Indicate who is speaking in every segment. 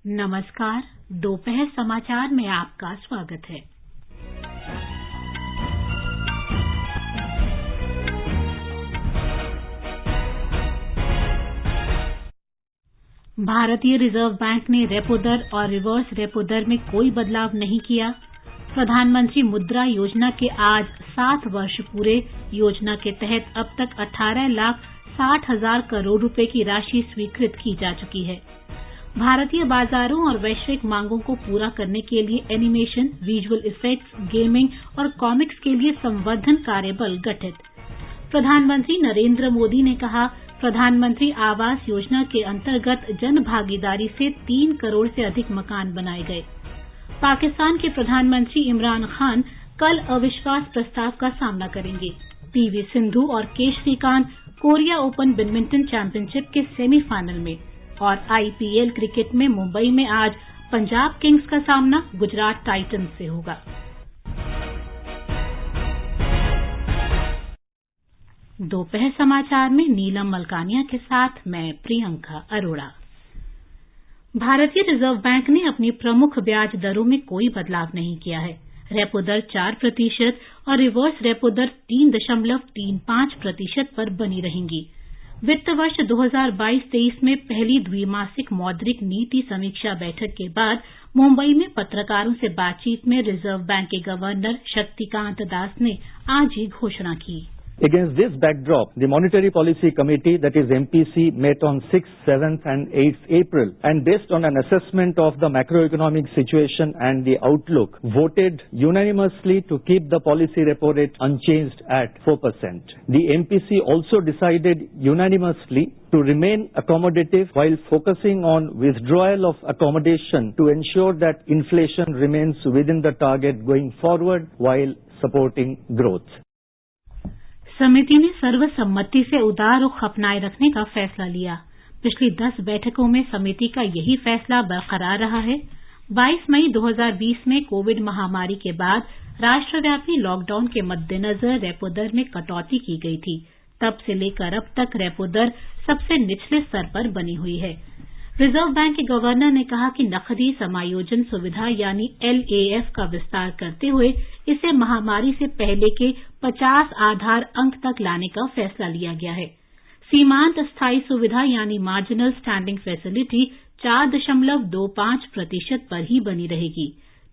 Speaker 1: नमस्कार, दोपहर समाचार में आपका स्वागत है। भारतीय रिजर्व बैंक ने रेपो दर और रिवर्स रेपो दर में कोई बदलाव नहीं किया। प्रधानमंत्री मुद्रा योजना के आज 7 वर्ष पूरे। योजना के तहत अब तक 18,60,000 करोड़ रुपए की राशि स्वीकृत की जा चुकी है। भारतीय बाजारों और वैश्विक मांगों को पूरा करने के लिए एनिमेशन, विजुअल इफेक्ट्स, गेमिंग और कॉमिक्स के लिए संवर्धन कार्यबल गठित। प्रधानमंत्री नरेंद्र मोदी ने कहा, प्रधानमंत्री आवास योजना के अंतर्गत जन भागीदारी से 3 करोड़ से अधिक मकान बनाए गए। पाकिस्तान के प्रधानमंत्री इमरान खान कल अविश्वास प्रस्ताव का सामना करेंगे। पीवी सिंधु और K Srikanth Korea Open badminton championship के सेमीफाइनल में। और आईपीएल क्रिकेट में मुंबई में आज पंजाब किंग्स का सामना गुजरात टाइटंस से होगा। दोपहर समाचार में नीलम मलकानिया के साथ मैं प्रियंका अरोड़ा। भारतीय रिजर्व बैंक ने अपनी प्रमुख ब्याज दरों में कोई बदलाव नहीं किया है। रेपो दर 4% और रिवर्स रेपो दर 3.35% पर बनी रहेंगी। वित्त वर्ष 2022-23 में पहली द्विमासिक मौद्रिक नीति समीक्षा बैठक के बाद मुंबई में पत्रकारों से बातचीत में रिजर्व बैंक के गवर्नर शक्तिकांत दास ने आज ये घोषणा की।
Speaker 2: Against this backdrop, the Monetary Policy Committee, that is MPC, met on 6th, 7th and 8th April and based on an assessment of the macroeconomic situation and the outlook, voted unanimously to keep the policy repo rate unchanged at 4%. The MPC also decided unanimously to remain accommodative while focusing on withdrawal of accommodation to ensure that inflation remains within the target going forward while supporting growth.
Speaker 1: समिति ने सर्वसम्मति से उदार रुख अपनाए रखने का फैसला लिया। पिछली 10 बैठकों में समिति का यही फैसला बरकरार रहा है। 22 मई 2020 में कोविड महामारी के बाद राष्ट्रव्यापी लॉकडाउन के मद्देनजर रेपो दर में कटौती की गई थी। तब से लेकर अब तक रेपो दर सबसे निचले स्तर पर बनी हुई है। रिजर्व बैंक के गवर्नर ने कहा कि नकदी समायोजन सुविधा यानी LAF का विस्तार करते हुए इसे महामारी से पहले के 50 आधार अंक तक लाने का फैसला लिया गया है। सीमांत स्थायी सुविधा यानी मार्जिनल स्टैंडिंग फैसिलिटी 4.25% पर ही बनी रहेगी।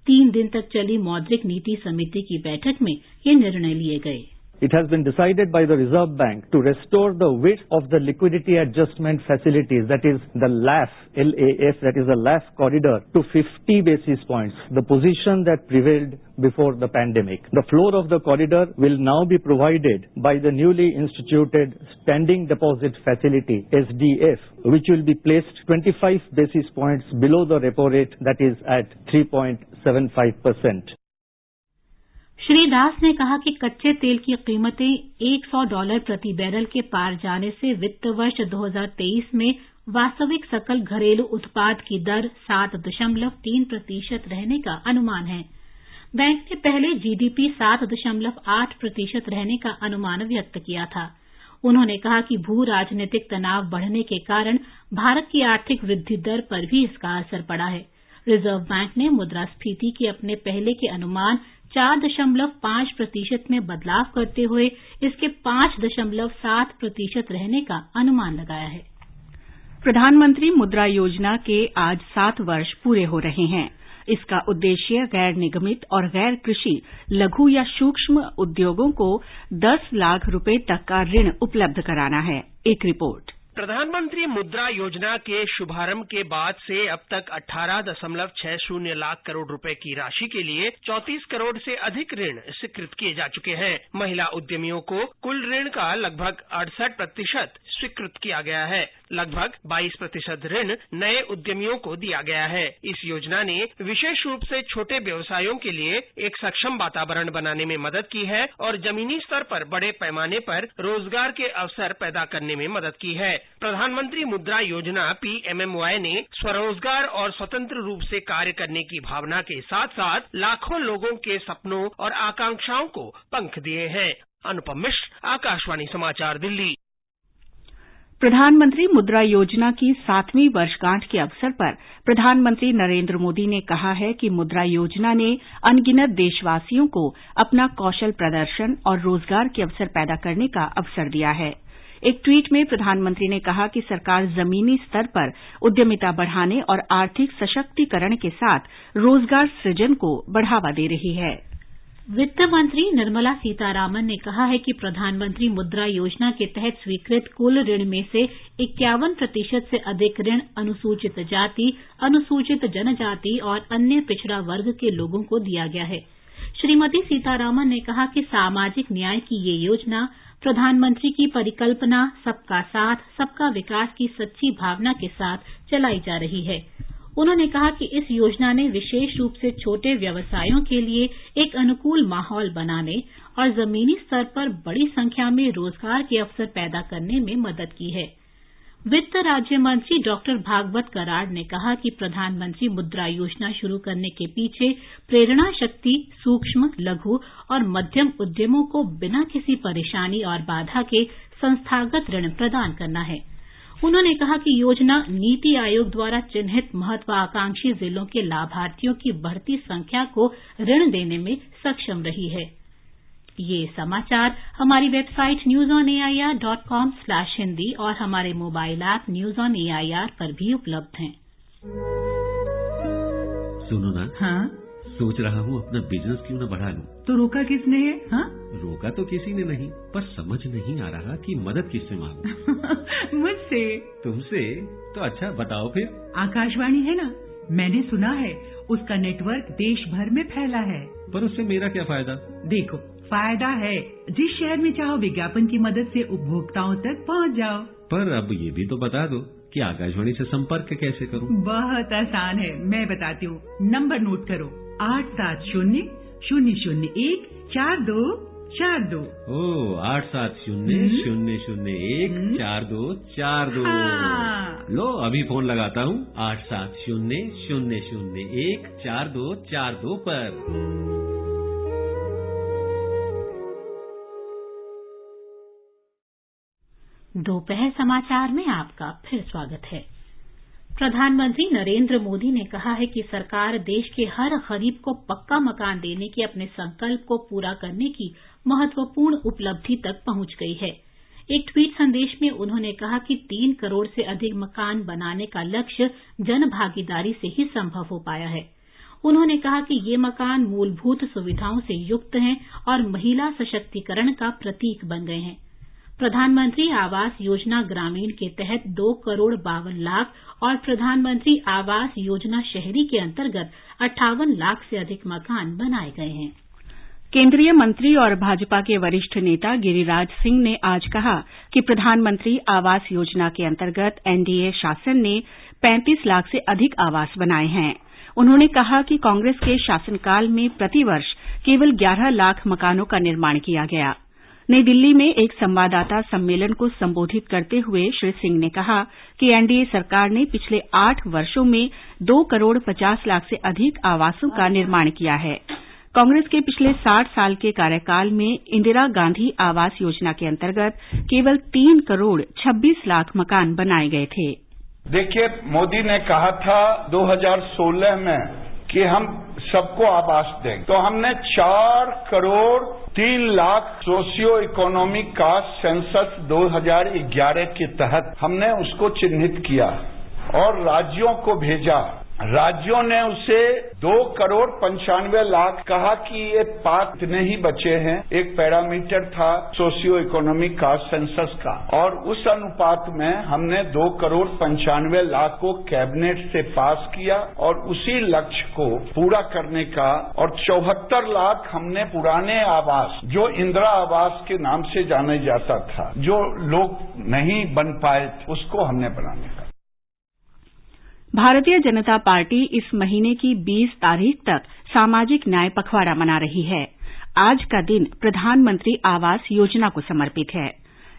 Speaker 1: 3 दिन तक चली मौद्रिक नीति समिति की बैठक में ये निर्णय लिए गए।
Speaker 2: It has been decided by the Reserve Bank to restore the width of the liquidity adjustment facilities, that is the LAF, that is the LAF corridor, to 50 basis points, the position that prevailed before the pandemic. The floor of the corridor will now be provided by the newly instituted Standing Deposit Facility, SDF, which will be placed 25 basis points below the repo rate, that is at 3.75%.
Speaker 1: Shri Das ने कहा कि कच्चे तेल की कीमतें $100 प्रति barrel के पार जाने से वित्त वर्ष 2023 में वास्तविक सकल घरेलू उत्पाद की दर 7.3% रहने का अनुमान है। बैंक ने पहले जीडीपी 7.8% रहने का अनुमान व्यक्त किया था। उन्होंने कहा कि भू राजनीतिक तनाव बढ़ने के कारण भारत की आर्थिक वृद्धि दर पर भी इसका असर पड़ा है। रिजर्व बैंक ने मुद्रास्फीति के अपने पहले के अनुमान 4.5% में बदलाव करते हुए इसके 5.7% रहने का अनुमान लगाया है।
Speaker 3: प्रधानमंत्री मुद्रा योजना के आज 7 वर्ष पूरे हो रहे हैं। इसका उद्देश्य गैर निगमित और गैर कृषि लघु या सूक्ष्म उद्योगों को 10 लाख रुपए तक का ऋण उपलब्ध कराना है। एक रिपोर्ट।
Speaker 4: प्रधानमंत्री मुद्रा योजना के शुभारंभ के बाद से अब तक 18.60 लाख करोड़ रुपए की राशि के लिए 34 करोड़ से अधिक ऋण स्वीकृत किए जा चुके हैं। महिला उद्यमियों को कुल ऋण का लगभग 68% स्वीकृत किया गया है। लगभग 22% ऋण नए उद्यमियों को दिया गया है। इस योजना ने विशेष रूप से छोटे व्यवसायों के लिए एक सक्षम वातावरण बनाने में मदद की है और जमीनी स्तर पर बड़े पैमाने पर रोजगार के अवसर पैदा करने में मदद की है। प्रधानमंत्री मुद्रा योजना PMMY ने स्वरोजगार और स्वतंत्र रूप से कार्य करने की भावना के साथ साथ लाखों लोगों के सपनों और आकांक्षाओं को पंख दिए हैं। अनुपम मिश्र, आकाशवाणी समाचार, दिल्ली।
Speaker 3: प्रधानमंत्री मुद्रा योजना की 7वीं वर्षगांठ के अवसर पर प्रधानमंत्री नरेंद्र मोदी ने कहा है कि मुद्रा योजना ने अनगिनत देशवासियों को अपना कौशल प्रदर्शन और रोजगार के अवसर पैदा करने का अवसर दिया है। एक ट्वीट में प्रधानमंत्री ने कहा कि सरकार जमीनी स्तर पर उद्यमिता बढ़ाने और आर्थिक सशक्तिकरण के साथ रोजगार सृजन को बढ़ावा दे रही है।
Speaker 1: वित्त मंत्री निर्मला सीतारामन ने कहा है कि प्रधानमंत्री मुद्रा योजना के तहत स्वीकृत कुल ऋण में से 51% से अधिक ऋण अनुसूचित जाति, अनुसूचित जनजाति और अन्य पिछड़ा वर्ग के लोगों को दिया गया है। श्रीमती सीतारामन ने कहा कि सामाजिक न्याय की ये योजना प्रधानमंत्री की परिकल्पना सबका साथ, सबका विकास की सच्ची भावना के साथ चलाई जा रही है। उन्होंने कहा कि इस योजना ने विशेष रूप से छोटे व्यवसायों के लिए एक अनुकूल माहौल बनाने और जमीनी स्तर पर बड़ी संख्या में रोजगार के अवसर पैदा करने में मदद की है। वित्त राज्य मंत्री डॉक्टर भागवत कराड़ ने कहा कि प्रधानमंत्री मुद्रा योजना शुरू करने के पीछे प्रेरणा शक्ति सूक्ष्म, लघु और मध्यम उद्यमों को बिना किसी परेशानी और बाधा के संस्थागत ऋण प्रदान करना है। उन्होंने कहा कि योजना नीति आयोग द्वारा चिन्हित महत्वाकांक्षी जिलों के लाभार्थियों की बढ़ती संख्या को ऋण देने में सक्षम रही है। ये समाचार हमारी वेबसाइट newsonair.com/hindi और हमारे mobile app news on AIR पर भी उपलब्ध हैं।
Speaker 5: सुनो ना,
Speaker 6: हाँ?
Speaker 5: सोच रहा हूँ अपना बिजनेस क्यों न बढ़ा लूं।
Speaker 6: तो रोका किसने है? हाँ?
Speaker 5: रोका तो किसी ने नहीं, पर समझ नहीं आ रहा कि मदद किससे मांगूं।
Speaker 6: मुझसे।
Speaker 5: तुमसे? तो अच्छा बताओ फिर।
Speaker 6: आकाशवाणी है ना, मैंने सुना है उसका नेटवर्क देश भर में फैला है।
Speaker 5: पर उससे मेरा क्या फायदा?
Speaker 6: देखो, फायदा है, जिस शहर में चाहो विज्ञापन की मदद से उपभोक्ताओं तक पहुंच जाओ। पर
Speaker 5: अब ये भी तो बता दो कि आकाशवाणी से संपर्क कैसे करूं?
Speaker 6: बहुत आसान है, मैं बताती हूँ। नंबर नोट करो, 870-001-4242।
Speaker 5: ओ 870-001-4242।
Speaker 6: हाँ।
Speaker 5: लो अभी फोन लगाता हूँ 870-001-4242 पर।
Speaker 1: दोपहर समाचार में आपका फिर स्वागत है। प्रधानमंत्री नरेंद्र मोदी ने कहा है कि सरकार देश के हर गरीब को पक्का मकान देने के अपने संकल्प को पूरा करने की महत्वपूर्ण उपलब्धि तक पहुंच गई है। एक ट्वीट संदेश में उन्होंने कहा कि 3 करोड़ से अधिक मकान बनाने का लक्ष्य जन भागीदारी से ही संभव हो पाया है। उन्होंने कहा कि ये मकान मूलभूत सुविधाओं से युक्त हैं और महिला सशक्तिकरण का प्रतीक बन गए हैं। प्रधानमंत्री आवास योजना ग्रामीण के तहत 2 करोड़ 52 लाख और प्रधानमंत्री आवास योजना शहरी के अंतर्गत 58 लाख से अधिक मकान बनाए गए हैं।
Speaker 3: केंद्रीय मंत्री और भाजपा के वरिष्ठ नेता गिरिराज सिंह ने आज कहा कि प्रधानमंत्री आवास योजना के अंतर्गत एनडीए शासन ने 35 लाख से अधिक आवास बनाए हैं। उन्होंने कहा कि कांग्रेस के शासनकाल में प्रतिवर्ष केवल 11 लाख मकानों का निर्माण किया गया। नई दिल्ली में एक संवाददाता सम्मेलन को संबोधित करते हुए श्री सिंह ने कहा कि एनडीए सरकार ने पिछले 8 वर्षों में 2 करोड़ 50 लाख से अधिक आवासों का निर्माण किया है। कांग्रेस के पिछले 60 साल के कार्यकाल में इंदिरा गांधी आवास योजना के अंतर्गत केवल 3 करोड़ 26 लाख मकान बनाए गए थे।
Speaker 7: देखिए, मोदी ने कहा था 2016 में कि हम सबको आवास देंगे, तो हमने 4 करोड़ 3 लाख सोशियो इकोनॉमिक का सेंसस 2011 के तहत हमने उसको चिन्हित किया और राज्यों को भेजा। राज्यों ने उसे 2 करोड़ 95 लाख कहा कि ये पात्र इतने ही बचे हैं। एक पैरामीटर था सोशियो इकोनॉमिक का सेंसस का, और उस अनुपात में हमने 2 करोड़ 95 लाख को कैबिनेट से पास किया और उसी लक्ष्य को पूरा करने का, और 74 लाख हमने पुराने आवास जो इंदिरा आवास के नाम से जाने जाता था, जो लोग नहीं बन पाए थे, उसको हमने बनाने का।
Speaker 3: भारतीय जनता पार्टी इस महीने की 20 तारीख तक सामाजिक न्याय पखवाड़ा मना रही है। आज का दिन प्रधानमंत्री आवास योजना को समर्पित है।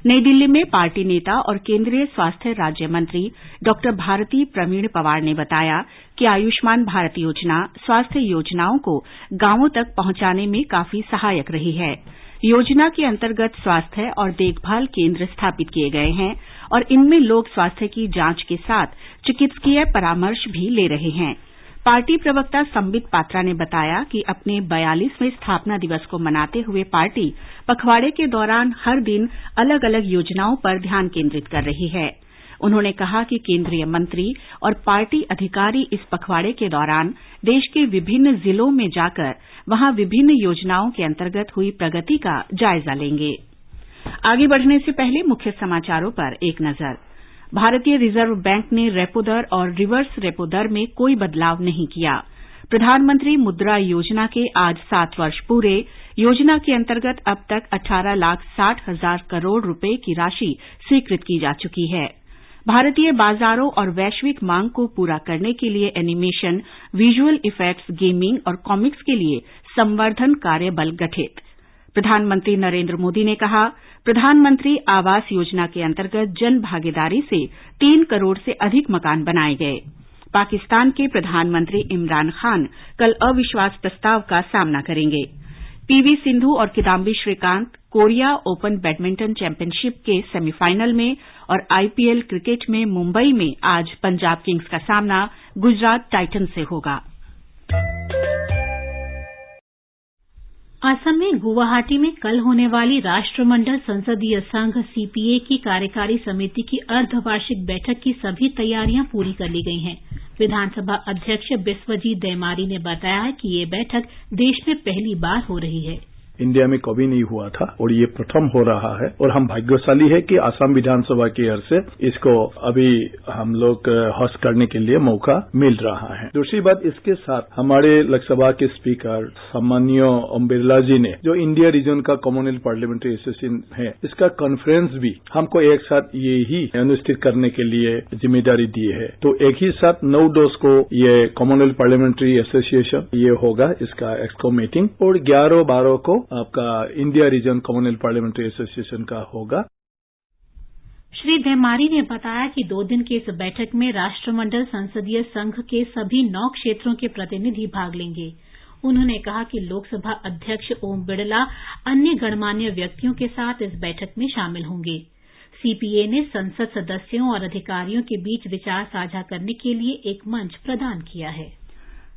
Speaker 3: नई दिल्ली में पार्टी नेता और केंद्रीय स्वास्थ्य राज्य मंत्री डॉक्टर भारती प्रवीण पवार ने बताया कि आयुष्मान भारत योजना स्वास्थ्य योजनाओं को गांवों तक पहुंचाने में काफी सहायक रही है। योजना के अंतर्गत स्वास्थ्य और देखभाल केंद्र स्थापित किए गए हैं और इनमें लोग स्वास्थ्य की जांच के साथ चिकित्सकीय परामर्श भी ले रहे हैं। पार्टी प्रवक्ता संबित पात्रा ने बताया कि अपने 42वें स्थापना दिवस को मनाते हुए पार्टी पखवाड़े के दौरान हर दिन अलग अलग योजनाओं पर ध्यान केंद्रित कर रही है। उन्होंने कहा कि केंद्रीय मंत्री और पार्टी अधिकारी इस पखवाड़े के दौरान देश के विभिन्न जिलों में जाकर वहां विभिन्न योजनाओं के अंतर्गत हुई प्रगति का जायजा लेंगे। आगे बढ़ने से पहले मुख्य समाचारों पर एक नजर। भारतीय रिजर्व बैंक ने रेपो दर और रिवर्स रेपो दर में कोई बदलाव नहीं किया। प्रधानमंत्री मुद्रा योजना के आज 7 वर्ष पूरे। योजना के अंतर्गत अब तक 18,60,000 करोड़ रुपए की राशि स्वीकृत की जा चुकी है। भारतीय बाजारों और वैश्विक मांग को पूरा करने के लिए एनिमेशन, विजुअल इफेक्ट्स, गेमिंग और कॉमिक्स के लिए संवर्धन कार्यबल गठित। प्रधानमंत्री नरेंद्र मोदी ने कहा, प्रधानमंत्री आवास योजना के अंतर्गत जन भागीदारी से 3 करोड़ से अधिक मकान बनाए गए। पाकिस्तान के प्रधानमंत्री इमरान खान कल अविश्वास प्रस्ताव का सामना करेंगे। पीवी सिंधु और Kidambi Srikanth Korea Open badminton championship के सेमीफाइनल में और आईपीएल क्रिकेट में मुंबई में आज पंजाब किंग्स का सामना गुजरात टाइटंस से होगा।
Speaker 1: असम में गुवाहाटी में कल होने वाली राष्ट्रमंडल संसदीय संघ सीपीए की कार्यकारी समिति की अर्धवार्षिक बैठक की सभी तैयारियां पूरी कर ली गई हैं। विधानसभा अध्यक्ष बिस्वजीत दैमारी ने बताया कि ये बैठक देश में पहली बार हो रही है।
Speaker 8: इंडिया में कभी नहीं हुआ था और ये प्रथम हो रहा है और हम भाग्यशाली है कि असम विधानसभा की ओर से इसको अभी हम लोग होस्ट करने के लिए मौका मिल रहा है। दूसरी बात, इसके साथ हमारे लोकसभा के स्पीकर सम्मानीय ओम बिरला जी ने जो इंडिया रीजन का कॉमनवेल्थ पार्लियामेंट्री एसोसिएशन है, इसका कॉन्फ्रेंस भी हमको एक साथ ये ही अनुष्ठित करने के लिए जिम्मेदारी दी है। तो एक ही साथ 9 दोस्त को ये कॉमनवेल्थ पार्लियामेंट्री एसोसिएशन ये होगा, इसका एक्सको मीटिंग, और 11-12 को आपका India region Commonwealth parliamentary association का होगा।
Speaker 1: श्री दैमारी ने बताया कि 2 दिन की इस बैठक में राष्ट्रमंडल संसदीय संघ के सभी 9 क्षेत्रों के प्रतिनिधि भाग लेंगे। उन्होंने कहा कि लोकसभा अध्यक्ष ओम बिड़ला अन्य गणमान्य व्यक्तियों के साथ इस बैठक में शामिल होंगे। सीपीए ने संसद सदस्यों और अधिकारियों के बीच विचार साझा करने के लिए एक मंच प्रदान किया है।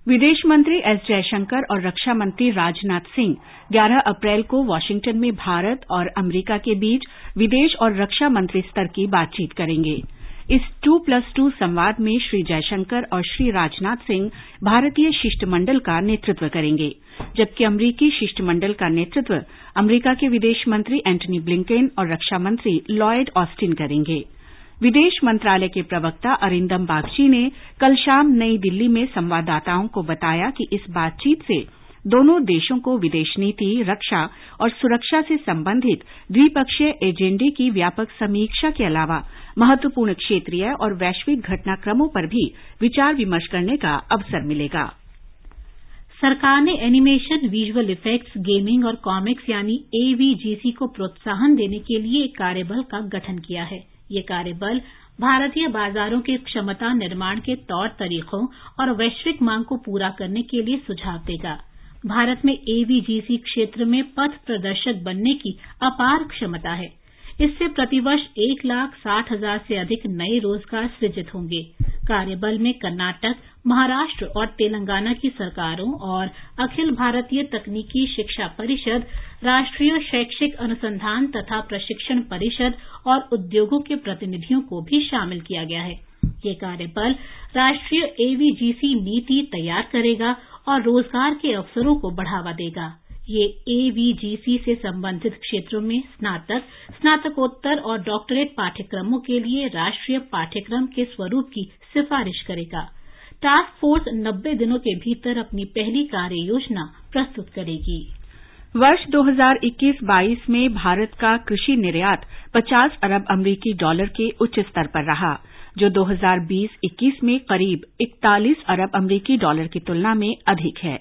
Speaker 3: विदेश मंत्री एस जयशंकर और रक्षा मंत्री राजनाथ सिंह 11 अप्रैल को वाशिंगटन में भारत और अमेरिका के बीच विदेश और रक्षा मंत्री स्तर की बातचीत करेंगे। इस 2+2 संवाद में श्री जयशंकर और श्री राजनाथ सिंह भारतीय शिष्टमंडल का नेतृत्व करेंगे, जबकि अमरीकी शिष्टमंडल का नेतृत्व अमरीका के विदेश मंत्री एंटनी ब्लिंकेन और रक्षा मंत्री लॉयड ऑस्टिन करेंगे। विदेश मंत्रालय के प्रवक्ता अरिंदम बागची ने कल शाम नई दिल्ली में संवाददाताओं को बताया कि इस बातचीत से दोनों देशों को विदेश नीति, रक्षा और सुरक्षा से संबंधित द्विपक्षीय एजेंडे की व्यापक समीक्षा के अलावा महत्वपूर्ण क्षेत्रीय और वैश्विक घटनाक्रमों पर भी विचार विमर्श करने का अवसर मिलेगा।
Speaker 1: सरकार ने एनिमेशन, विजुअल इफेक्ट्स, गेमिंग और कॉमिक्स यानी एवीजीसी को प्रोत्साहन देने के लिए एक कार्यबल का गठन किया है। ये कार्यबल भारतीय बाजारों के क्षमता निर्माण के तौर तरीकों और वैश्विक मांग को पूरा करने के लिए सुझाव देगा। भारत में एवीजीसी क्षेत्र में पथ प्रदर्शक बनने की अपार क्षमता है। इससे प्रतिवर्ष 1,60,000 से अधिक नए रोजगार सृजित होंगे। कार्यबल में कर्नाटक, महाराष्ट्र और तेलंगाना की सरकारों और अखिल भारतीय तकनीकी शिक्षा परिषद, राष्ट्रीय शैक्षिक अनुसंधान तथा प्रशिक्षण परिषद और उद्योगों के प्रतिनिधियों को भी शामिल किया गया है। ये कार्यबल राष्ट्रीय एवीजीसी नीति तैयार करेगा और रोजगार के अवसरों को बढ़ावा देगा। ये एवीजीसी से संबंधित क्षेत्रों में स्नातक, स्नातकोत्तर और डॉक्टरेट पाठ्यक्रमों के लिए राष्ट्रीय पाठ्यक्रम के स्वरूप की सिफारिश करेगा। टास्क फोर्स 90 दिनों के भीतर अपनी पहली कार्य योजना प्रस्तुत करेगी।
Speaker 3: वर्ष 2021-22 में भारत का कृषि निर्यात 50 अरब अमरीकी डॉलर के उच्च स्तर पर रहा, जो 2020-21 में करीब 41 अरब अमरीकी डॉलर की तुलना में अधिक है।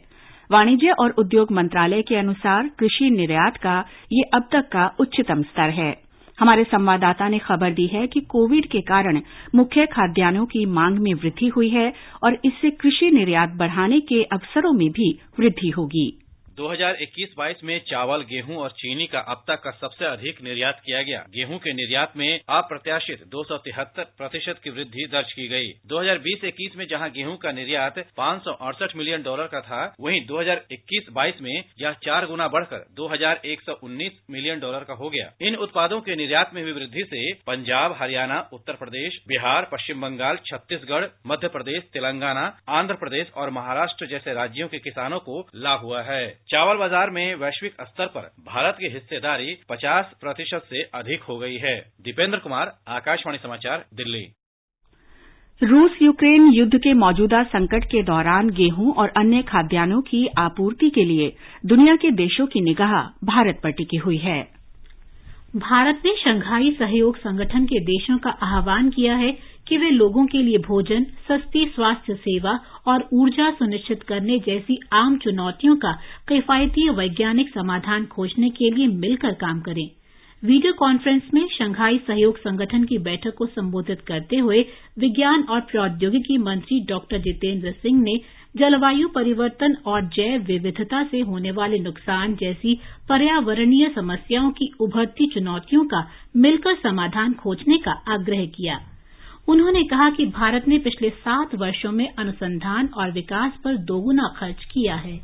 Speaker 3: वाणिज्य और उद्योग मंत्रालय के अनुसार कृषि निर्यात का ये अब तक का उच्चतम स्तर है। हमारे संवाददाता ने खबर दी है कि कोविड के कारण मुख्य खाद्यान्नों की मांग में वृद्धि हुई है और इससे कृषि निर्यात बढ़ाने के अवसरों में भी वृद्धि होगी।
Speaker 9: 2021-22 में चावल, गेहूं और चीनी का अब तक का सबसे अधिक निर्यात किया गया। गेहूं के निर्यात में अप्रत्याशित 273% की वृद्धि दर्ज की गई। 2020-21 में जहां गेहूं का निर्यात $568 मिलियन का था, वहीं 2021-22 में यह 4 गुना बढ़कर $2,119 मिलियन का हो गया। इन उत्पादों के निर्यात में हुई वृद्धि से पंजाब, हरियाणा, उत्तर प्रदेश, बिहार, पश्चिम बंगाल, छत्तीसगढ़, मध्य प्रदेश, तेलंगाना, आंध्र प्रदेश और महाराष्ट्र जैसे राज्यों के किसानों को लाभ हुआ है। चावल बाजार में वैश्विक स्तर पर भारत की हिस्सेदारी 50% से अधिक हो गई है। दीपेंद्र कुमार, आकाशवाणी समाचार, दिल्ली।
Speaker 3: रूस यूक्रेन युद्ध के मौजूदा संकट के दौरान गेहूं और अन्य खाद्यान्नों की आपूर्ति के लिए दुनिया के देशों की निगाह भारत पर टिकी हुई है।
Speaker 1: भारत ने शंघाई सहयोग संगठन के देशों का आह्वान किया है कि वे लोगों के लिए भोजन, सस्ती स्वास्थ्य सेवा और ऊर्जा सुनिश्चित करने जैसी आम चुनौतियों का किफायती वैज्ञानिक समाधान खोजने के लिए मिलकर काम करें। वीडियो कॉन्फ्रेंस में शंघाई सहयोग संगठन की बैठक को संबोधित करते हुए विज्ञान और प्रौद्योगिकी मंत्री डॉक्टर जितेंद्र सिंह ने जलवायु परिवर्तन और जैव विविधता से होने वाले नुकसान जैसी पर्यावरणीय समस्याओं की उभरती चुनौतियों का मिलकर समाधान खोजने का आग्रह किया। उन्होंने कहा कि भारत ने पिछले 7 वर्षों में अनुसंधान और विकास पर दोगुना खर्च किया है।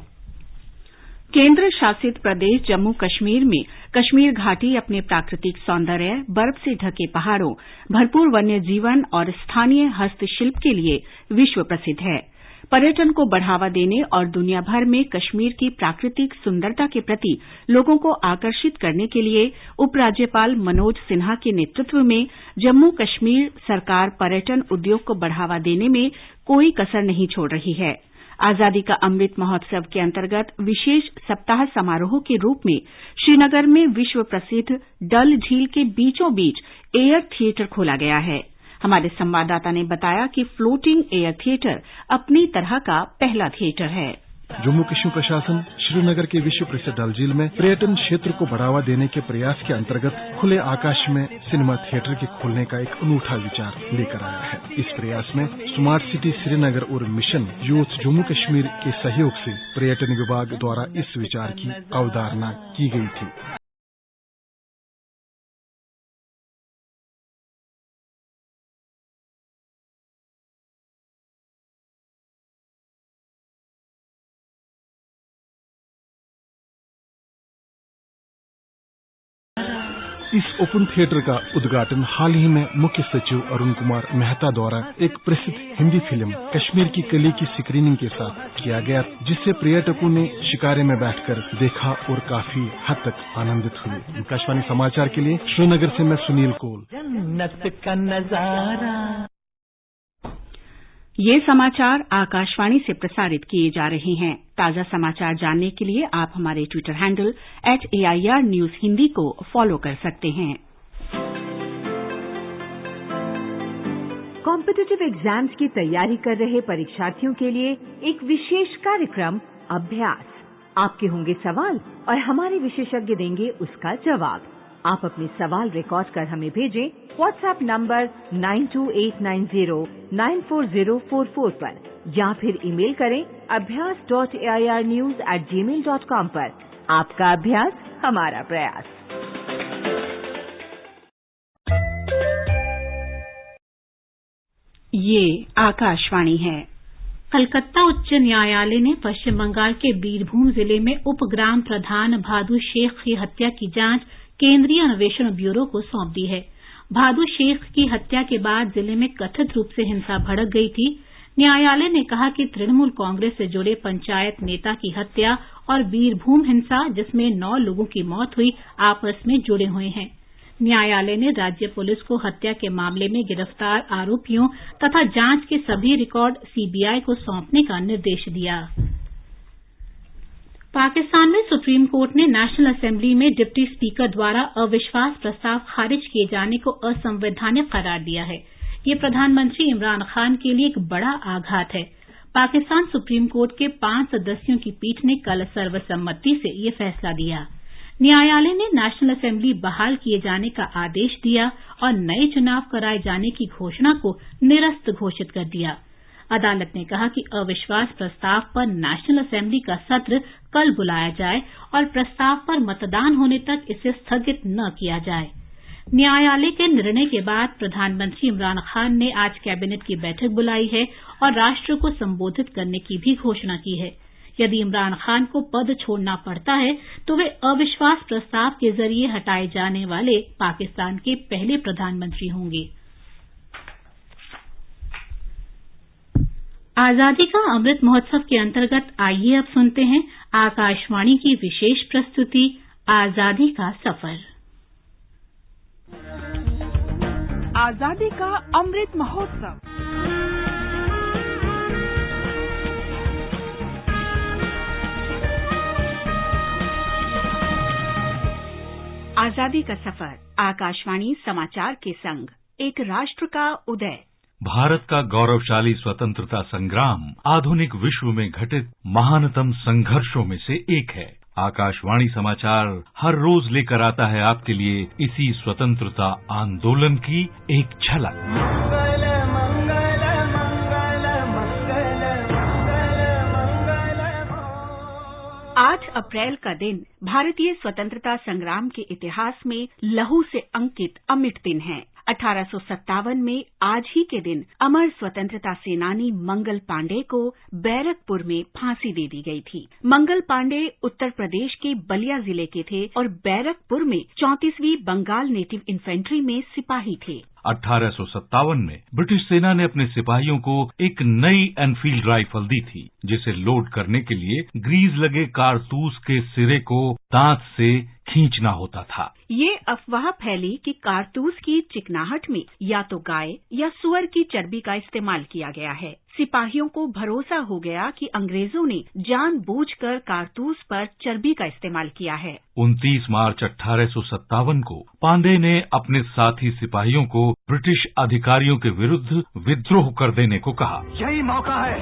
Speaker 3: केंद्र शासित प्रदेश जम्मू कश्मीर में कश्मीर घाटी अपने प्राकृतिक सौंदर्य, बर्फ से ढके पहाड़ों, भरपूर वन्य जीवन और स्थानीय हस्तशिल्प के लिए विश्व प्रसिद्ध है। पर्यटन को बढ़ावा देने और दुनिया भर में कश्मीर की प्राकृतिक सुंदरता के प्रति लोगों को आकर्षित करने के लिए उपराज्यपाल मनोज सिन्हा के नेतृत्व में जम्मू कश्मीर सरकार पर्यटन उद्योग को बढ़ावा देने में कोई कसर नहीं छोड़ रही है। आजादी का अमृत महोत्सव के अंतर्गत विशेष सप्ताह समारोह के रूप में श्रीनगर में विश्व प्रसिद्ध डल झील के बीचों बीच एयर थिएटर खोला गया है। हमारे संवाददाता ने बताया कि फ्लोटिंग एयर थिएटर अपनी तरह का पहला थिएटर है।
Speaker 10: जम्मू कश्मीर प्रशासन श्रीनगर के विश्व प्रसिद्ध डल झील में पर्यटन क्षेत्र को बढ़ावा देने के प्रयास के अंतर्गत खुले आकाश में सिनेमा थिएटर के खोलने का एक अनूठा विचार लेकर आया है। इस प्रयास में स्मार्ट सिटी श्रीनगर और मिशन यूथ जम्मू कश्मीर के सहयोग से पर्यटन विभाग द्वारा इस विचार की अवधारणा की गई थी। इस ओपन थिएटर का उद्घाटन हाल ही में मुख्य सचिव अरुण कुमार मेहता द्वारा एक प्रसिद्ध हिंदी फिल्म कश्मीर की कली की स्क्रीनिंग के साथ किया गया, जिससे पर्यटकों ने शिकारे में बैठकर देखा और काफी हद तक आनंदित हुए। आकाशवाणी समाचार के लिए श्रीनगर से मैं सुनील कोल।
Speaker 11: जन्नत का नजारा।
Speaker 3: ये समाचार आकाशवाणी से प्रसारित किए जा रहे हैं। ताजा समाचार जानने के लिए आप हमारे Twitter handle @AIR News Hindi को फॉलो कर सकते हैं।
Speaker 12: कॉम्पिटिटिव एग्जाम्स की तैयारी कर रहे परीक्षार्थियों के लिए एक विशेष कार्यक्रम अभ्यास। आपके होंगे सवाल और हमारे विशेषज्ञ देंगे उसका जवाब। आप अपने सवाल रिकॉर्ड कर हमें भेजें व्हाट्सएप नंबर 9289094044 पर या फिर ईमेल करें abhyas.airnews@gmail.com पर। आपका अभ्यास हमारा प्रयास।
Speaker 3: ये आकाशवाणी है।
Speaker 1: कलकत्ता उच्च न्यायालय ने पश्चिम बंगाल के बीरभूम जिले में उपग्राम प्रधान भादु शेख की हत्या की जांच केंद्रीय अन्वेषण ब्यूरो को सौंप दी है। भादु शेख की हत्या के बाद जिले में कथित रूप से हिंसा भड़क गई थी। न्यायालय ने कहा कि तृणमूल कांग्रेस से जुड़े पंचायत नेता की हत्या और बीरभूम हिंसा, जिसमें 9 लोगों की मौत हुई, आपस में जुड़े हुए हैं। न्यायालय ने राज्य पुलिस को हत्या के मामले में गिरफ्तार आरोपियों तथा जांच के सभी रिकॉर्ड सीबीआई को सौंपने का निर्देश दिया। पाकिस्तान में सुप्रीम कोर्ट ने नेशनल असेंबली में डिप्टी स्पीकर द्वारा अविश्वास प्रस्ताव खारिज किए जाने को असंवैधानिक करार दिया है। ये प्रधानमंत्री इमरान खान के लिए एक बड़ा आघात है। पाकिस्तान सुप्रीम कोर्ट के 5 सदस्यों की पीठ ने कल सर्वसम्मति से ये फैसला दिया। न्यायालय ने नेशनल असेंबली बहाल किए जाने का आदेश दिया और नए चुनाव कराए जाने की घोषणा को निरस्त घोषित कर दिया। अदालत ने कहा कि अविश्वास प्रस्ताव पर नेशनल असेंबली का सत्र कल बुलाया जाए और प्रस्ताव पर मतदान होने तक इसे स्थगित न किया जाए। न्यायालय के निर्णय के बाद प्रधानमंत्री इमरान खान ने आज कैबिनेट की बैठक बुलाई है और राष्ट्र को संबोधित करने की भी घोषणा की है। यदि इमरान खान को पद छोड़ना पड़ता है तो वे अविश्वास प्रस्ताव के जरिए हटाए जाने वाले पाकिस्तान के पहले प्रधानमंत्री होंगे। आजादी का अमृत महोत्सव के अंतर्गत आइए अब सुनते हैं आकाशवाणी की विशेष प्रस्तुति आजादी का सफर।
Speaker 13: आजादी का अमृत महोत्सव।
Speaker 3: आजादी का सफर आकाशवाणी समाचार के संग एक राष्ट्र का उदय।
Speaker 14: भारत का गौरवशाली स्वतंत्रता संग्राम आधुनिक विश्व में घटित महानतम संघर्षों में से एक है। आकाशवाणी समाचार हर रोज लेकर आता है आपके लिए इसी स्वतंत्रता आंदोलन की एक झलक।
Speaker 3: 8 अप्रैल का दिन भारतीय स्वतंत्रता संग्राम के इतिहास में लहू से अंकित अमिट दिन है। 1857 में आज ही के दिन अमर स्वतंत्रता सेनानी मंगल पांडे को बैरकपुर में फांसी दे दी गई थी। मंगल पांडे उत्तर प्रदेश के बलिया जिले के थे और बैरकपुर में 34वीं बंगाल नेटिव इन्फेंट्री में सिपाही थे।
Speaker 14: 1857 में ब्रिटिश सेना ने अपने सिपाहियों को एक नई एनफील्ड राइफल दी थी, जिसे लोड करने के लिए ग्रीज लगे कारतूस के सिरे को दांत से खींचना होता था।
Speaker 3: ये अफवाह फैली कि कारतूस की चिकनाहट में या तो गाय या सुअर की चर्बी का इस्तेमाल किया गया है। सिपाहियों को भरोसा हो गया कि अंग्रेजों ने जानबूझकर कारतूस पर चर्बी का इस्तेमाल किया है।
Speaker 14: 29 मार्च 1857 को पांडे ने अपने साथी सिपाहियों को ब्रिटिश अधिकारियों के विरुद्ध विद्रोह कर देने को कहा।
Speaker 11: यही मौका है,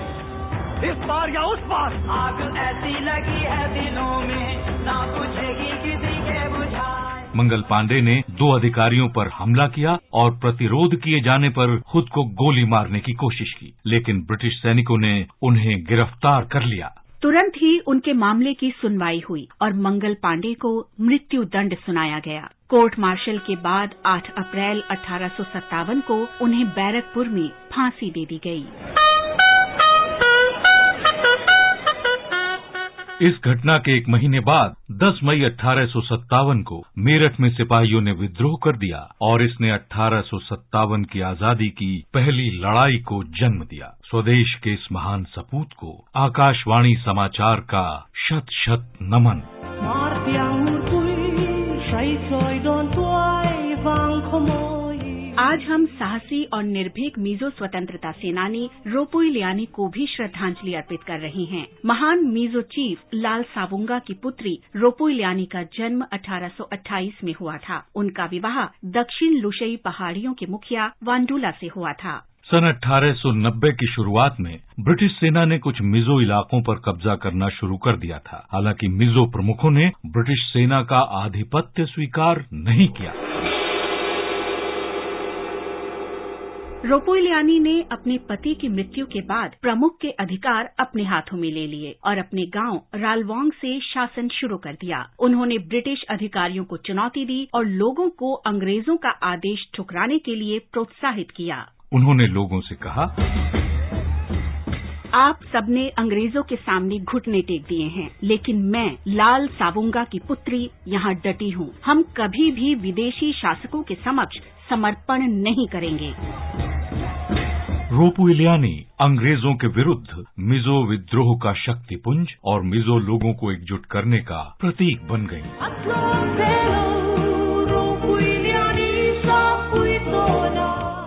Speaker 11: इस बार या उस बार। आग ऐसी लगी है दिलों में, ना पूछेगी किसी के बुझाए।
Speaker 14: मंगल पांडे ने 2 अधिकारियों पर हमला किया और प्रतिरोध किए जाने पर खुद को गोली मारने की कोशिश की, लेकिन ब्रिटिश सैनिकों ने उन्हें गिरफ्तार कर लिया।
Speaker 3: तुरंत ही उनके मामले की सुनवाई हुई और मंगल पांडे को मृत्यु दंड सुनाया गया। कोर्ट मार्शल के बाद 8 अप्रैल 1857 को उन्हें बैरकपुर में फांसी दे दी गई।
Speaker 14: इस घटना के 1 महीने बाद 10 मई 1857 को मेरठ में सिपाहियों ने विद्रोह कर दिया और इसने 1857 की आजादी की पहली लड़ाई को जन्म दिया। स्वदेश के इस महान सपूत को आकाशवाणी समाचार का शत-शत नमन।
Speaker 3: आज हम साहसी और निर्भीक मिजो स्वतंत्रता सेनानी रोपुइलियानी को भी श्रद्धांजलि अर्पित कर रहे हैं। महान मिजो चीफ लाल सावुंगा की पुत्री रोपुइलियानी का जन्म 1828 में हुआ था। उनका विवाह दक्षिण लुशई पहाड़ियों के मुखिया वांडुला से हुआ था।
Speaker 14: सन 1890 की शुरुआत में ब्रिटिश सेना ने कुछ मिजो इलाकों पर कब्जा करना शुरू कर दिया था। हालांकि मिजो प्रमुखों ने ब्रिटिश सेना का आधिपत्य स्वीकार नहीं किया।
Speaker 3: रोपुइलियानी ने अपने पति की मृत्यु के बाद प्रमुख के अधिकार अपने हाथों में ले लिए और अपने गांव रालवांग से शासन शुरू कर दिया। उन्होंने ब्रिटिश अधिकारियों को चुनौती दी और लोगों को अंग्रेजों का आदेश ठुकराने के लिए प्रोत्साहित किया।
Speaker 14: उन्होंने लोगों से कहा,
Speaker 3: आप सबने अंग्रेजों के सामने घुटने टेक दिए हैं, लेकिन मैं लाल सावुंगा की पुत्री यहाँ डटी हूँ। हम कभी भी विदेशी शासकों के समक्ष समर्पण नहीं करेंगे।
Speaker 14: रोपुइलियानी अंग्रेजों के विरुद्ध मिजो विद्रोह का शक्तिपुंज और मिजो लोगों को एकजुट करने का प्रतीक बन गई।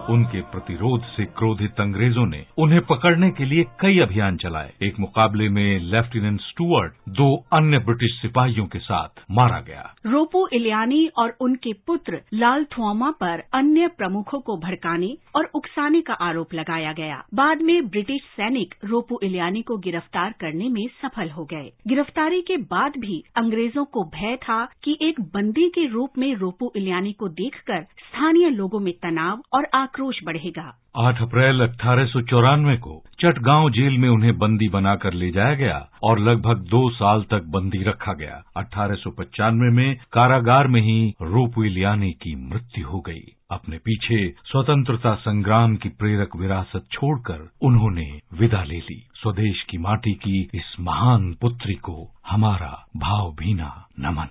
Speaker 14: उनके प्रतिरोध से क्रोधित अंग्रेजों ने उन्हें पकड़ने के लिए कई अभियान चलाए। एक मुकाबले में लेफ्टिनेंट स्टुअर्ट 2 अन्य ब्रिटिश सिपाहियों के साथ मारा गया।
Speaker 3: रोपुइलियानी और उनके पुत्र लाल थुआमा पर अन्य प्रमुखों को भड़काने और उकसाने का आरोप लगाया गया। बाद में ब्रिटिश सैनिक रोपुइलियानी को गिरफ्तार करने में सफल हो गए। गिरफ्तारी के बाद भी अंग्रेजों को भय था कि एक बंदी के रूप में रोपुइलियानी को देखकर स्थानीय लोगों में तनाव और आक्रोश बढ़ेगा।
Speaker 14: 8 अप्रैल 1894 को चटगांव जेल में उन्हें बंदी बनाकर ले जाया गया और लगभग 2 साल तक बंदी रखा गया। 1895 में कारागार में ही रूपविलियानी की मृत्यु हो गई। अपने पीछे स्वतंत्रता संग्राम की प्रेरक विरासत छोड़कर उन्होंने विदा ले ली। स्वदेश की माटी की इस महान पुत्री को हमारा भावभीना नमन।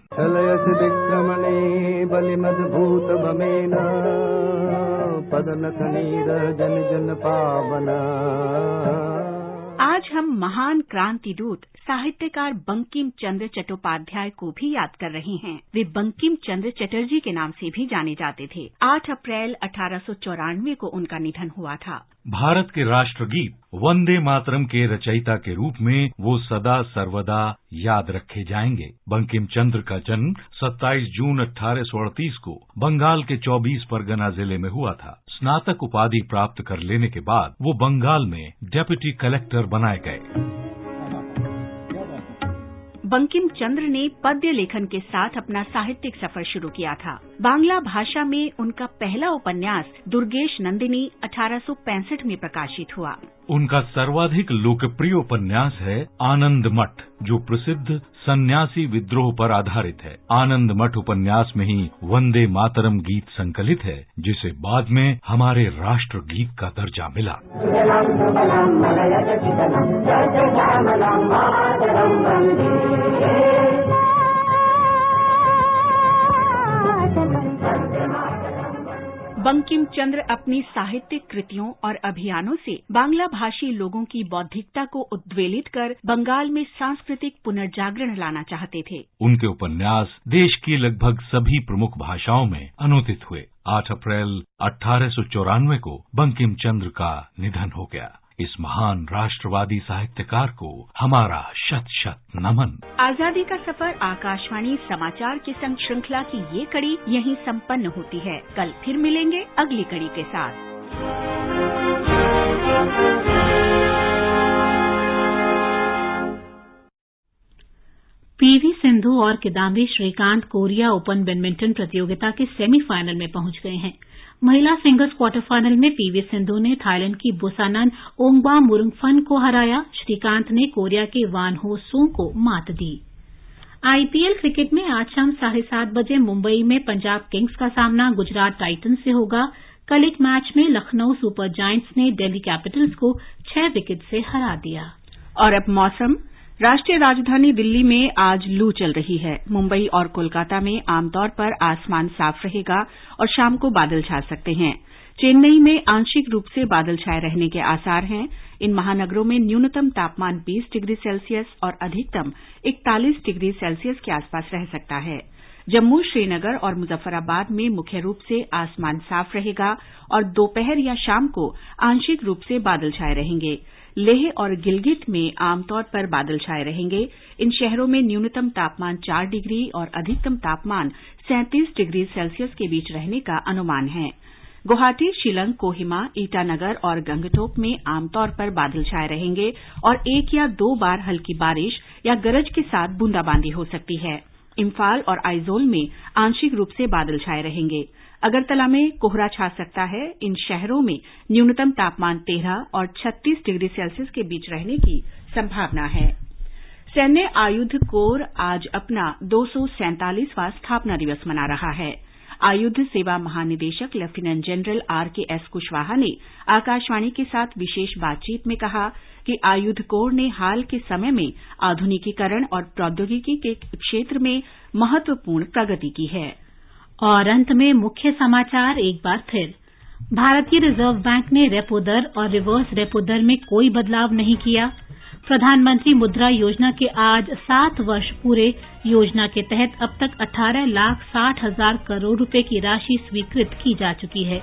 Speaker 15: बलिमद्भूत बमेना पदनख नीर जन जन पावना।
Speaker 3: आज हम महान क्रांति दूत साहित्यकार बंकिम चंद्र चट्टोपाध्याय को भी याद कर रहे हैं। वे बंकिम चंद्र चटर्जी के नाम से भी जाने जाते थे। 8 अप्रैल 1894 को उनका निधन हुआ था।
Speaker 14: भारत के राष्ट्रगीत वंदे मातरम के रचयिता के रूप में वो सदा सर्वदा याद रखे जाएंगे। बंकिम चंद्र का जन्म 27 जून 1838 को बंगाल के 24 परगना जिले में हुआ था। स्नातक उपाधि प्राप्त कर लेने के बाद वो बंगाल में डेप्यूटी कलेक्टर बनाए गए।
Speaker 3: बंकिम चंद्र ने पद्य लेखन के साथ अपना साहित्यिक सफर शुरू किया था। बांग्ला भाषा में उनका पहला उपन्यास दुर्गेश नंदिनी 1865 में प्रकाशित हुआ।
Speaker 14: उनका सर्वाधिक लोकप्रिय उपन्यास है आनंद मठ, जो प्रसिद्ध सन्यासी विद्रोह पर आधारित है। आनंद मठ उपन्यास में ही वंदे मातरम गीत संकलित है, जिसे बाद में हमारे राष्ट्र गीत का दर्जा मिला।
Speaker 3: बंकिम चंद्र अपनी साहित्यिक कृतियों और अभियानों से बांग्ला भाषी लोगों की बौद्धिकता को उद्वेलित कर बंगाल में सांस्कृतिक पुनर्जागरण लाना चाहते थे।
Speaker 14: उनके उपन्यास देश की लगभग सभी प्रमुख भाषाओं में अनुदित हुए। 8 अप्रैल 1894 को बंकिम चंद्र का निधन हो गया। इस महान राष्ट्रवादी साहित्यकार को हमारा शत शत नमन।
Speaker 3: आजादी का सफर आकाशवाणी समाचार की संग श्रृंखला की ये कड़ी यहीं संपन्न होती है। कल फिर मिलेंगे अगली कड़ी के साथ।
Speaker 1: पीवी सिंधु और Kidambi Srikanth Korea Open badminton प्रतियोगिता के सेमीफाइनल में पहुंच गए हैं। महिला सिंगल्स क्वार्टर फाइनल में पीवी सिंधु ने थाईलैंड की बुसानन ओंगबामुरुंगफन को हराया। श्रीकांत ने कोरिया के वान हो सो को मात दी। आईपीएल क्रिकेट में आज शाम 7:30 बजे मुंबई में पंजाब किंग्स का सामना गुजरात टाइटंस से होगा। कल एक मैच में लखनऊ सुपर जायंट्स ने दिल्ली कैपिटल्स को 6 विकेट से हरा दिया।
Speaker 3: और अब मौसम। राष्ट्रीय राजधानी दिल्ली में आज लू चल रही है। मुंबई और कोलकाता में आमतौर पर आसमान साफ रहेगा और शाम को बादल छा सकते हैं। चेन्नई में आंशिक रूप से बादल छाए रहने के आसार हैं। इन महानगरों में न्यूनतम तापमान 20 डिग्री सेल्सियस और अधिकतम 41 डिग्री सेल्सियस के आसपास रह सकता है। जम्मू, श्रीनगर और मुजफ्फराबाद में मुख्य रूप से आसमान साफ रहेगा और दोपहर या शाम को आंशिक रूप से बादल छाए रहेंगे। लेह और गिलगित में आमतौर पर बादल छाए रहेंगे। इन शहरों में न्यूनतम तापमान 4 डिग्री और अधिकतम तापमान 37 डिग्री सेल्सियस के बीच रहने का अनुमान है। गुवाहाटी, शिलंग, कोहिमा, ईटानगर और गंगटोक में आमतौर पर बादल छाए रहेंगे और 1 या 2 बार हल्की बारिश या गरज के साथ बूंदाबांदी हो सकती है। इम्फाल और आइजोल में आंशिक रूप से बादल छाए रहेंगे। अगरतला में कोहरा छा सकता है। इन शहरों में न्यूनतम तापमान 13 और 36 डिग्री सेल्सियस के बीच रहने की संभावना है। सैन्य आयुध कोर आज अपना 247वां स्थापना दिवस मना रहा है। आयुध सेवा महानिदेशक लेफ्टिनेंट जनरल RKS कुशवाहा ने आकाशवाणी के साथ विशेष बातचीत में कहा कि आयुध कोर ने हाल के समय में आधुनिकीकरण और प्रौद्योगिकी के क्षेत्र में महत्वपूर्ण प्रगति की है।
Speaker 1: और अंत में मुख्य समाचार एक बार फिर। भारतीय रिजर्व बैंक ने रेपो दर और रिवर्स रेपो दर में कोई बदलाव नहीं किया। प्रधानमंत्री मुद्रा योजना के आज 7 वर्ष पूरे। योजना के तहत अब तक 18,60,000 करोड़ रुपए की राशि स्वीकृत की जा चुकी है।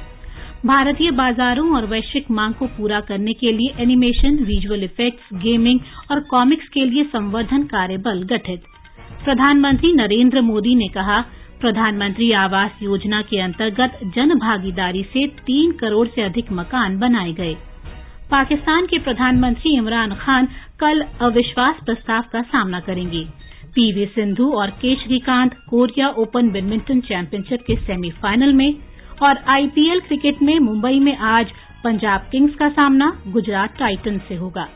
Speaker 1: भारतीय बाजारों और वैश्विक मांग को पूरा करने के लिए एनिमेशन, विजुअल इफेक्ट्स, गेमिंग और कॉमिक्स के लिए संवर्धन कार्यबल गठित। प्रधानमंत्री नरेंद्र मोदी ने कहा, प्रधानमंत्री आवास योजना के अंतर्गत जन भागीदारी से 3 करोड़ से अधिक मकान बनाए गए। पाकिस्तान के प्रधानमंत्री इमरान खान कल अविश्वास प्रस्ताव का सामना करेंगे। पीवी सिंधु और K Srikanth Korea Open badminton championship के सेमीफाइनल में और आईपीएल क्रिकेट में मुंबई में आज पंजाब किंग्स का सामना गुजरात टाइटंस से होगा।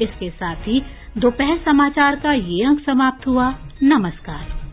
Speaker 1: इसके साथ ही दोपहर समाचार का ये अंक समाप्त हुआ। नमस्कार।